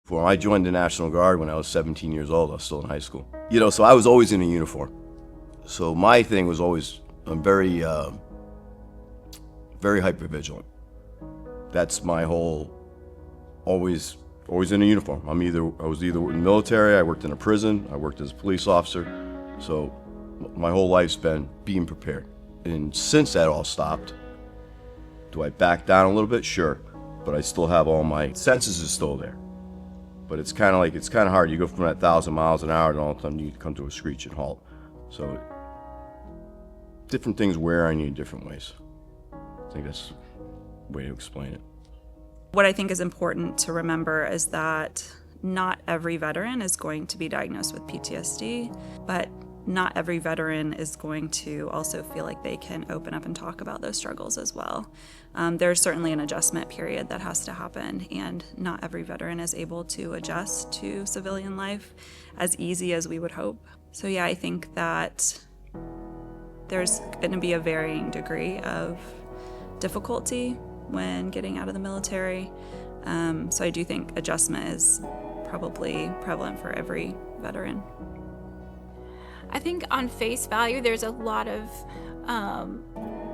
When I joined the National Guard when I was 17 years old, I was still in high school. So I was always in a uniform. So my thing was always, I'm very hyper-vigilant. That's my whole, always in a uniform. I was either in the military, I worked in a prison, I worked as a police officer. So my whole life's been being prepared. And since that all stopped, do I back down a little bit? Sure. But I still have all my senses is still there. But it's kind of hard. You go from that 1,000 miles an hour and all of a sudden you come to a screeching halt. So different things wear on you in different ways. I think that's the way to explain it. What I think is important to remember is that not every veteran is going to be diagnosed with PTSD, but not every veteran is going to also feel like they can open up and talk about those struggles as well. There's certainly an adjustment period that has to happen, and not every veteran is able to adjust to civilian life as easy as we would hope. So yeah, I think that there's going to be a varying degree of difficulty when getting out of the military. So I do think adjustment is probably prevalent for every veteran. I think on face value, there's a lot of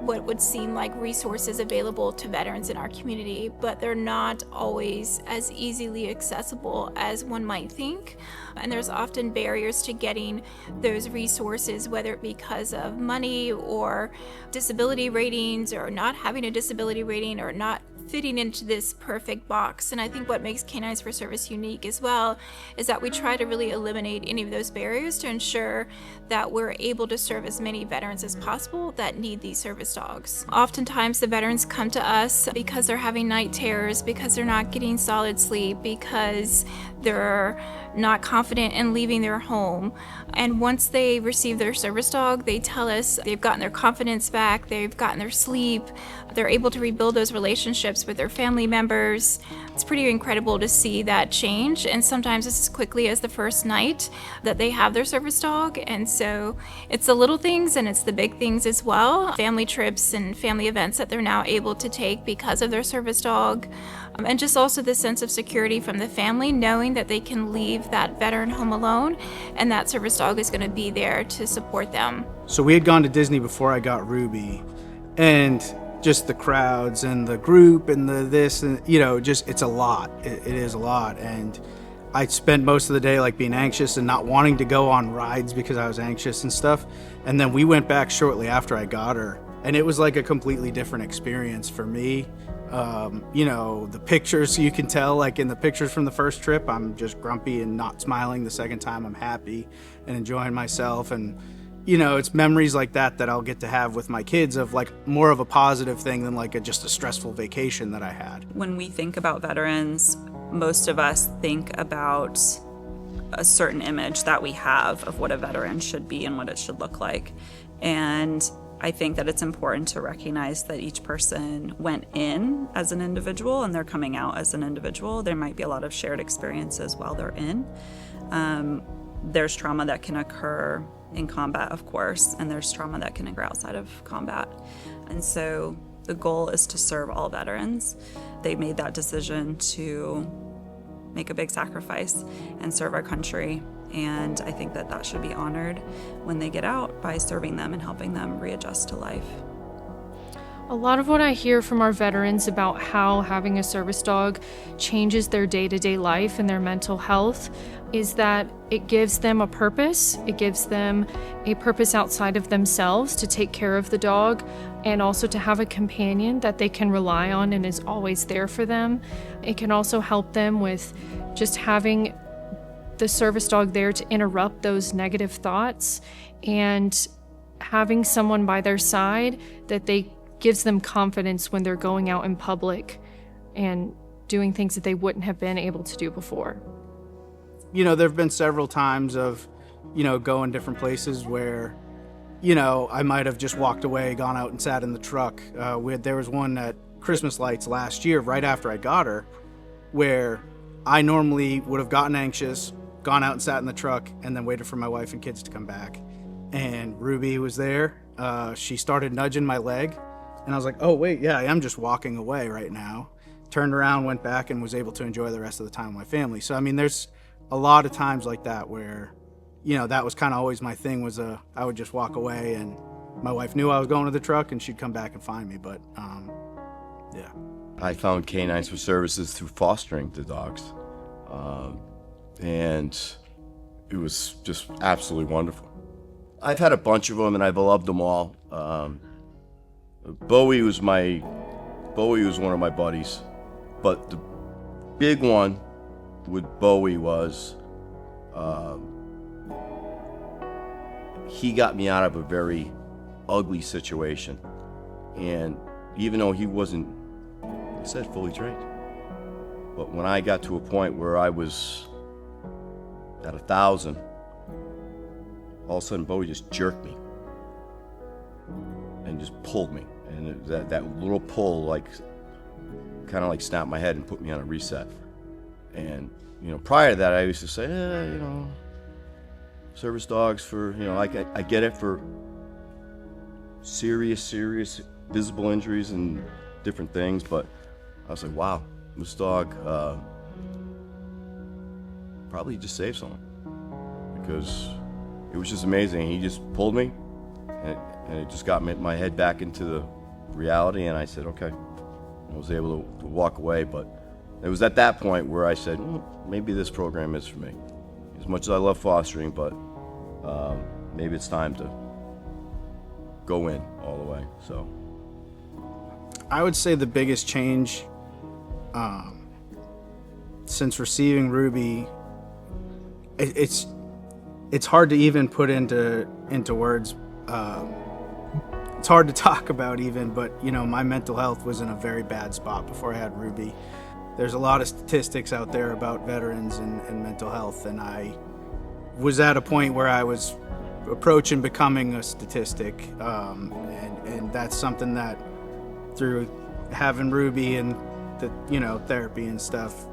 what would seem like resources available to veterans in our community, but they're not always as easily accessible as one might think. And there's often barriers to getting those resources, whether it be because of money or disability ratings or not having a disability rating or not fitting into this perfect box. And I think what makes Canines for Service unique as well is that we try to really eliminate any of those barriers to ensure that we're able to serve as many veterans as possible that need these service dogs. Oftentimes the veterans come to us because they're having night terrors, because they're not getting solid sleep, because they're not confident in leaving their home. And once they receive their service dog, they tell us they've gotten their confidence back, they've gotten their sleep, they're able to rebuild those relationships with their family members. It's pretty incredible to see that change, and sometimes it's as quickly as the first night that they have their service dog. And so it's the little things and it's the big things as well. Family trips and family events that they're now able to take because of their service dog. And just also the sense of security from the family, knowing that they can leave that veteran home alone and that service dog is going to be there to support them. So we had gone to Disney before I got Ruby, and just the crowds and the group and the this and just it's a lot. It is a lot, and I spent most of the day like being anxious and not wanting to go on rides because I was anxious and stuff. And then we went back shortly after I got her, and it was like a completely different experience for me. The pictures, you can tell, like in the pictures from the first trip, I'm just grumpy and not smiling. The second time I'm happy and enjoying myself. And, it's memories like that I'll get to have with my kids of like more of a positive thing than like just a stressful vacation that I had. When we think about veterans, most of us think about a certain image that we have of what a veteran should be and what it should look like. And I think that it's important to recognize that each person went in as an individual and they're coming out as an individual. There might be a lot of shared experiences while they're in. There's trauma that can occur in combat, of course, and there's trauma that can occur outside of combat. And so the goal is to serve all veterans. They made that decision to make a big sacrifice and serve our country. And I think that should be honored when they get out by serving them and helping them readjust to life. A lot of what I hear from our veterans about how having a service dog changes their day-to-day life and their mental health is that it gives them a purpose. It gives them a purpose outside of themselves to take care of the dog and also to have a companion that they can rely on and is always there for them. It can also help them with just having the service dog there to interrupt those negative thoughts and having someone by their side that they gives them confidence when they're going out in public and doing things that they wouldn't have been able to do before. There have been several times of, going different places where, I might have just walked away, gone out and sat in the truck. There was one at Christmas lights last year, right after I got her, where I normally would have gotten anxious, gone out and sat in the truck, and then waited for my wife and kids to come back. And Ruby was there. She started nudging my leg, and I was like, oh, wait, yeah, I am just walking away right now. turned around, went back, and was able to enjoy the rest of the time with my family. So I mean, there's a lot of times like that where, you know, that was kind of always my thing, was I would just walk away, and my wife knew I was going to the truck and she'd come back and find me. But yeah. I found Canines for Services through fostering the dogs. And it was just absolutely wonderful. I've had a bunch of them and I've loved them all. Bowie was one of my buddies, but the big one with Bowie was, he got me out of a very ugly situation. And even though he wasn't, he said, fully trained, but when I got to a point where I was at 1,000, all of a sudden Bowie just jerked me and just pulled me, and that little pull, like, kind of like snapped my head and put me on a reset. And you know, prior to that, I used to say, you know, service dogs for, you know, I get it for serious visible injuries and different things, but I was like, wow, this dog probably just saved someone, because it was just amazing. He just pulled me, and it just got my head back into the reality, and I said, okay. I was able to walk away, but it was at that point where I said, maybe this program is for me. As much as I love fostering, but maybe it's time to go in all the way. So I would say the biggest change since receiving Ruby, it's hard to even put into words. It's hard to talk about even, but you know, my mental health was in a very bad spot before I had Ruby. There's a lot of statistics out there about veterans and mental health, and I was at a point where I was approaching becoming a statistic, and that's something that through having Ruby and the, you know, therapy and stuff,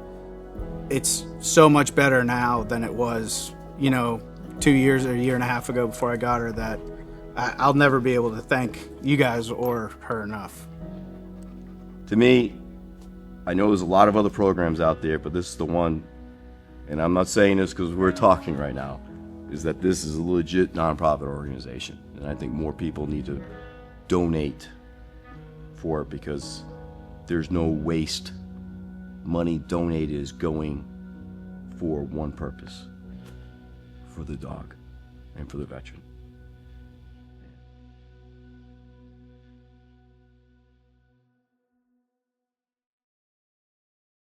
it's so much better now than it was, you know, 2 years or a year and a half ago before I got her, that I'll never be able to thank you guys or her enough. to me, I know there's a lot of other programs out there, but this is the one, and I'm not saying this because we're talking right now, is that this is a legit nonprofit organization. And I think more people need to donate for it, because there's no waste. Money donated is going for one purpose, for the dog and for the veteran.